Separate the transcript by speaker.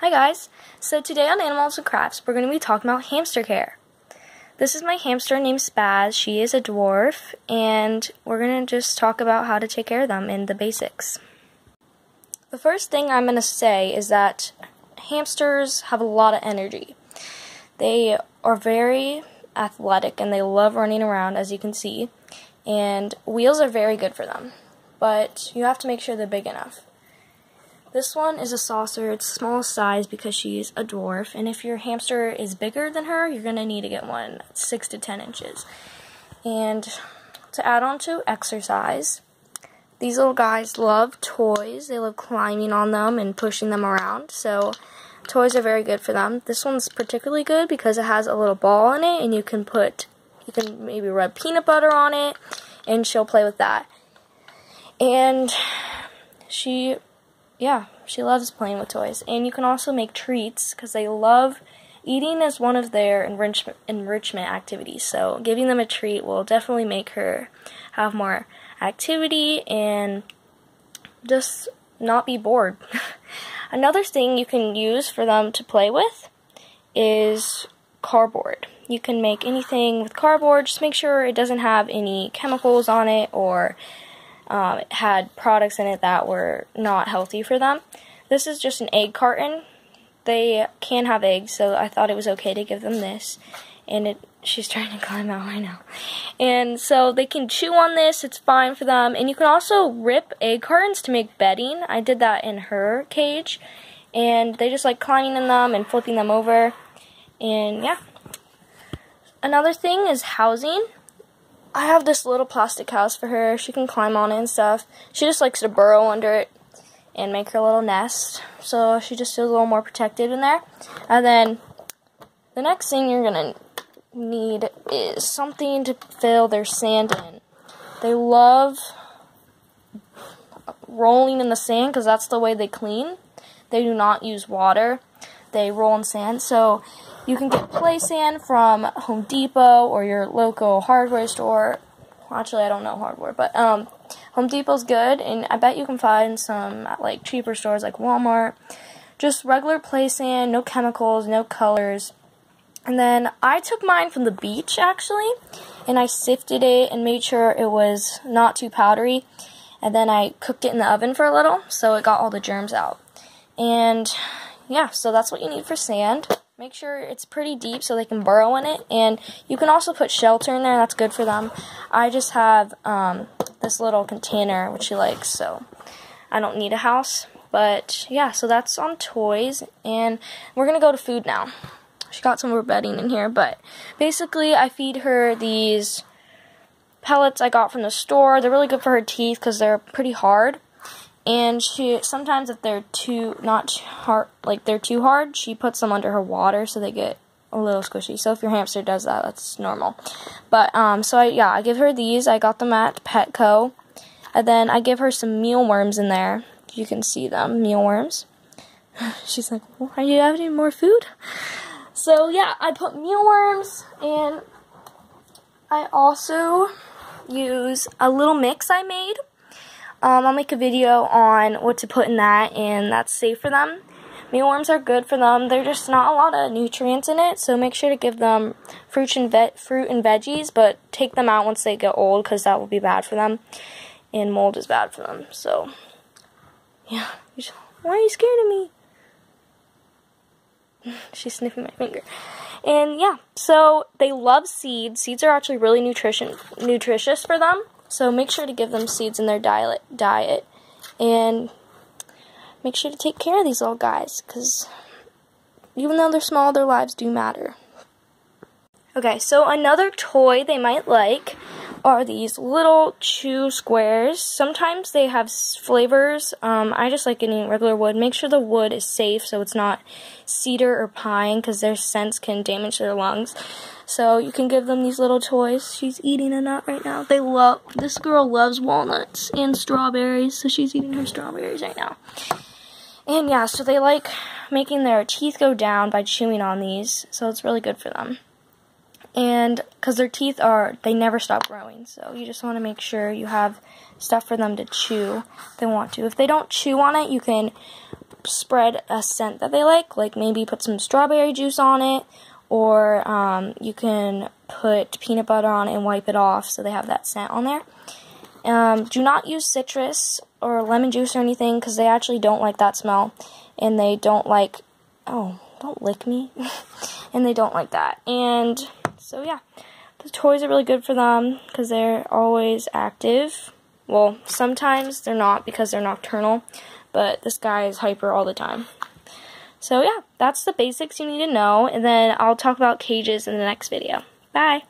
Speaker 1: Hi guys, so today on Animals and Crafts we're going to be talking about hamster care. This is my hamster named Spaz. She is a dwarf and we're going to just talk about how to take care of them and the basics. The first thing I'm going to say is that hamsters have a lot of energy. They are very athletic and they love running around, as you can see, and wheels are very good for them, but you have to make sure they're big enough. This one is a saucer. It's small size because she's a dwarf, and if your hamster is bigger than her, you're going to need to get one that's 6 to 10 inches. And to add on to exercise, these little guys love toys. They love climbing on them and pushing them around, so toys are very good for them. This one's particularly good because it has a little ball in it, and you can maybe rub peanut butter on it, and she'll play with that. And she loves playing with toys. And you can also make treats because they love eating as one of their enrichment activities. So giving them a treat will definitely make her have more activity and just not be bored. Another thing you can use for them to play with is cardboard. You can make anything with cardboard. Just make sure it doesn't have any chemicals on it or it had products in it that were not healthy for them. This is just an egg carton. They can have eggs, so I thought it was okay to give them this. And she's trying to climb out right now. And so they can chew on this. It's fine for them. And you can also rip egg cartons to make bedding. I did that in her cage. And they just like climbing in them and flipping them over. And yeah. Another thing is housing. I have this little plastic house for her. She can climb on it and stuff. She just likes to burrow under it and make her little nest. So she just feels a little more protected in there. And then the next thing you're going to need is something to fill their sand in. They love rolling in the sand because that's the way they clean. They do not use water. They roll in sand. So you can get play sand from Home Depot or your local hardware store. Actually, I don't know hardware, but Home Depot's good, and I bet you can find some at like cheaper stores like Walmart. Just regular play sand, no chemicals, no colors. And then I took mine from the beach actually, and I sifted it and made sure it was not too powdery. And then I cooked it in the oven for a little, so it got all the germs out. And yeah, so that's what you need for sand. Make sure it's pretty deep so they can burrow in it. And you can also put shelter in there. That's good for them. I just have this little container, which she likes, so I don't need a house. But yeah, so that's on toys. And we're going to go to food now. She got some of her bedding in here. But basically, I feed her these pellets I got from the store. They're really good for her teeth because they're pretty hard. And sometimes if they're too hard, she puts them under her water so they get a little squishy. So if your hamster does that, that's normal. But I give her these. I got them at Petco. And then I give her some mealworms in there. You can see them, mealworms. She's like, well, are you having more food? So yeah, I put mealworms, and I also use a little mix I made. I'll make a video on what to put in that, and that's safe for them. Mealworms are good for them. There's just not a lot of nutrients in it, so make sure to give them fruit and veggies, but take them out once they get old because that will be bad for them, and mold is bad for them. So, yeah. Why are you scared of me? She's sniffing my finger. And yeah, so they love seeds. Seeds are actually really nutritious for them. So make sure to give them seeds in their diet, and make sure to take care of these little guys, because even though they're small, their lives do matter. Okay, so another toy they might like are these little chew squares. Sometimes they have flavors. I just like getting regular wood. Make sure the wood is safe so it's not cedar or pine because their scents can damage their lungs. So you can give them these little toys. She's eating a nut right now. This girl loves walnuts and strawberries, so she's eating her strawberries right now. And yeah, so they like making their teeth go down by chewing on these, so it's really good for them. And because their teeth they never stop growing, so you just want to make sure you have stuff for them to chew if they want to. If they don't chew on it, you can spread a scent that they like maybe put some strawberry juice on it, or you can put peanut butter on it and wipe it off so they have that scent on there. Do not use citrus or lemon juice or anything, because they actually don't like that smell, and they don't like, oh, don't lick me, and they don't like that. And so yeah, the toys are really good for them because they're always active. Well, sometimes they're not because they're nocturnal, but this guy is hyper all the time. So yeah, that's the basics you need to know, and then I'll talk about cages in the next video. Bye!